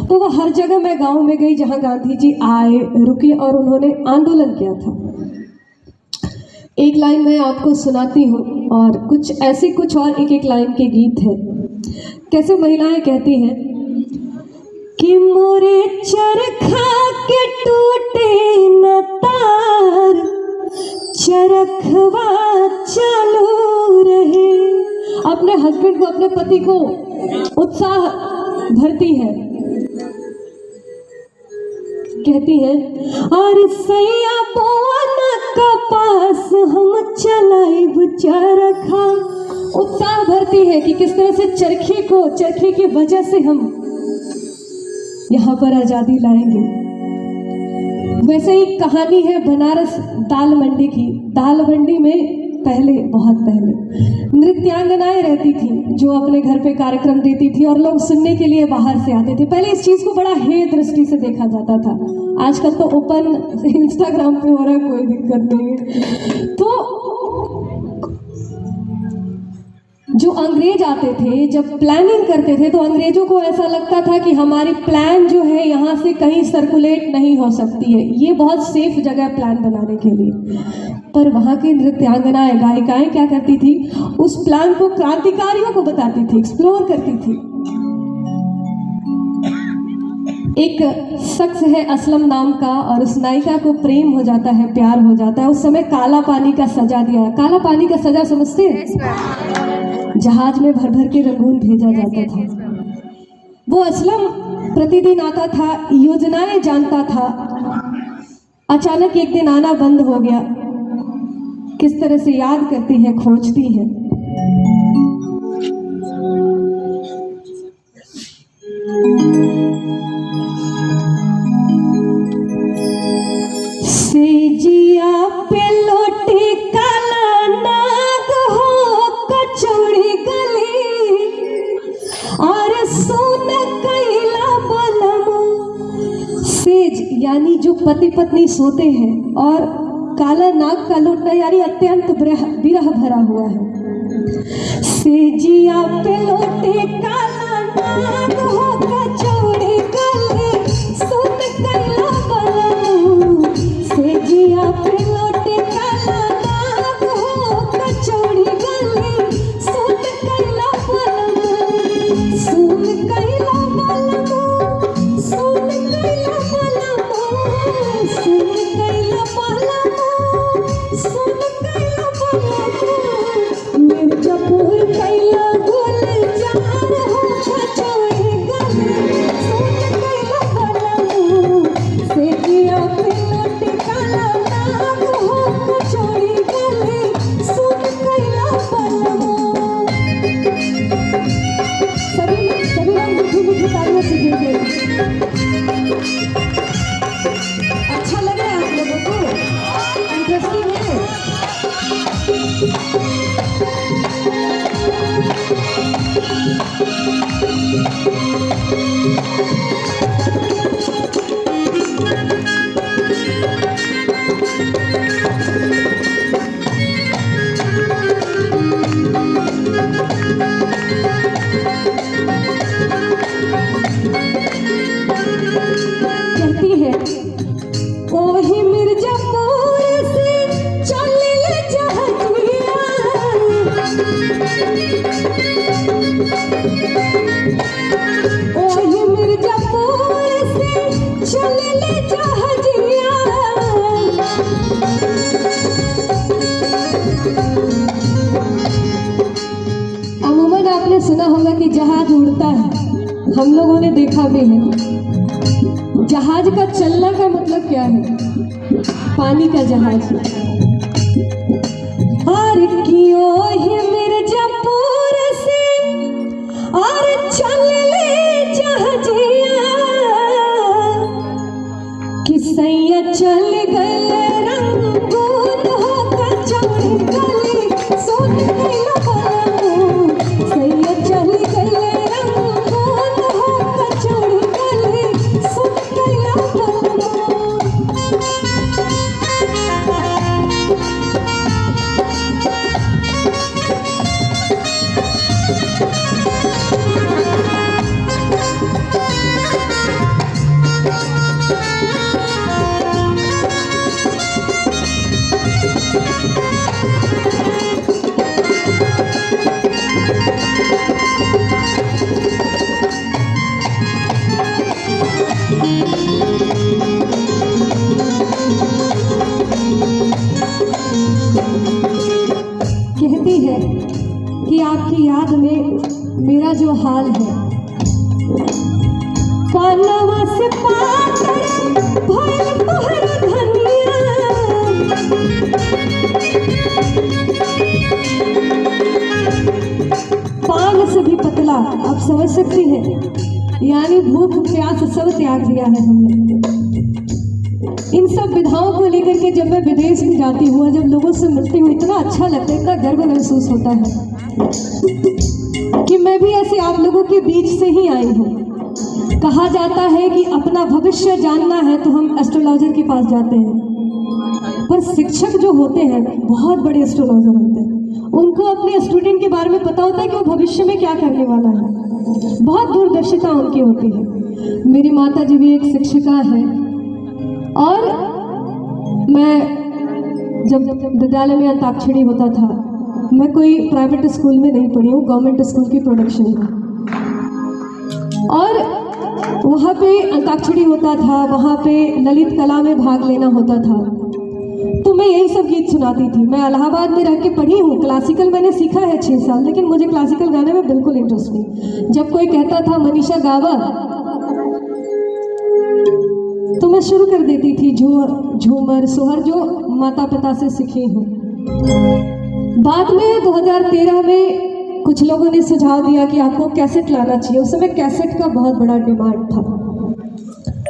तो वो हर जगह मैं गांव में गई जहां गांधी जी आए, रुके और उन्होंने आंदोलन किया था। एक लाइन मैं आपको सुनाती हूँ और कुछ ऐसे कुछ और एक एक लाइन के गीत हैं। कैसे महिलाएं कहती हैं कि मोरे चरखा के टूटे न तार, चरखवा चालू रहे। अपने हस्बैंड को, अपने पति को उत्साह भरती है, कहती है और सैया पवन कपास हम चलाइब चरखा। उत्साह भरती है कि किस तरह से चरखे की वजह से हम यहाँ पर आजादी लाएंगे। वैसे ही कहानी है बनारस दाल मंडी की। दाल मंडी में पहले, बहुत पहले नृत्यांगनाएं रहती थी जो अपने घर पे कार्यक्रम देती थी और लोग सुनने के लिए बाहर से आते थे। पहले इस चीज को बड़ा हेय दृष्टि से देखा जाता था। आजकल तो ओपन इंस्टाग्राम पे हो रहा है, कोई दिक्कत नहीं है। तो जो अंग्रेज आते थे, जब प्लानिंग करते थे तो अंग्रेजों को ऐसा लगता था कि हमारी प्लान जो है यहाँ से कहीं सर्कुलेट नहीं हो सकती है, ये बहुत सेफ जगह है प्लान बनाने के लिए। पर वहाँ की नृत्यांगनाएं, गायिकाएं क्या करती थी, उस प्लान को क्रांतिकारियों को बताती थी, एक्सप्लोर करती थी। एक शख्स है असलम नाम का और उस नायिका को प्रेम हो जाता है, प्यार हो जाता है। उस समय काला पानी का सजा दिया। काला पानी का सजा समझते हैं? जहाज में भर भर के रंगून भेजा जाता था। वो असलम प्रतिदिन आता था, योजनाएं जानता था। अचानक एक दिन आना बंद हो गया। किस तरह से याद करती है, खोजती है। सेजिया पे लोटे काला नाग हो कचौड़ी गली और सोन कैला बलम। सेज यानी जो पति पत्नी सोते हैं और काला नाग का लौटना यानी अत्यंत विरह भरा हुआ है। सेजिया पे लोटे काला नाग हो कचौड़ी गली सोन कैला बलम। सेजिया पे लोटे काला नाग हो कचौड़ी गली सोन कैला बलम। सोन कैला बलम, सोन कैला बलम, सोन कैला बलम, सोन कैला बलम। मिर्जापुर कैला गुलजार हो कचौड़ी गली सोन कैला बलम। सेजिया पे लोटे काला नाग हो कचौड़ी गली सोन कैला बलम। सभी लोग मीठी मीठी तालियों से गिरते। अच्छा लग रहा है आप लोगों को? इंटरेस्टिंग है? कहती है ओही मिर्जापुर से चले ले जहाजिया। ओही मिर्जापुर से चले ले जहाजिया। अमूमन आपने सुना होगा कि जहाज उड़ता है, हम लोगों ने देखा भी है। जहाज का चलना का मतलब क्या है? पानी का जहाज। और कियो ही मिर्जापुर से और चल ले जहाजिया कि सैया चल गए रंगून हो कचौड़ी गली सोन कैला बलम। सैया चल गए रंगून हो कचौड़ी गली सोन कैला बलम। आप समझ सकती हैं, यानी भूख प्यास सब त्याग दिया है हमने। इन सब विधाओं को लेकर के जब मैं विदेश में जाती हूँ, जब लोगों से मिलती हूँ, इतना अच्छा लगता है, इतना गर्व महसूस होता है कि मैं भी ऐसे आप लोगों के बीच से ही आई हूँ। कहा जाता है कि अपना भविष्य जानना है तो हम एस्ट्रोलॉजर के पास जाते हैं, पर शिक्षक जो होते हैं बहुत बड़े एस्ट्रोलॉजर होते हैं। उनको अपने स्टूडेंट के बारे में पता होता है कि वो भविष्य में क्या करने वाला है। बहुत दूरदर्शिता उनकी होती है। मेरी माता जी भी एक शिक्षिका है, और मैं जब विद्यालय में अंताक्षरी होता था, मैं कोई प्राइवेट स्कूल में नहीं पढ़ी हूँ, गवर्नमेंट स्कूल की प्रोडक्शन में, और वहाँ पे अंताक्षरी होता था, वहाँ पे ललित कला में भाग लेना होता था, तो मैं यही सब गीत सुनाती थी। मैं इलाहाबाद में रह के पढ़ी हूँ, क्लासिकल मैंने सीखा है 6 साल, लेकिन मुझे क्लासिकल गाने में बिल्कुल इंटरेस्ट नहीं। जब कोई कहता था मनीषा गावा, तो मैं शुरू कर देती थी झूमर सोहर जो माता पिता से सीखी हूँ। बाद में 2013 में कुछ लोगों ने सुझाव दिया कि आपको कैसेट लाना चाहिए। उस समय कैसेट का बहुत बड़ा डिमांड था।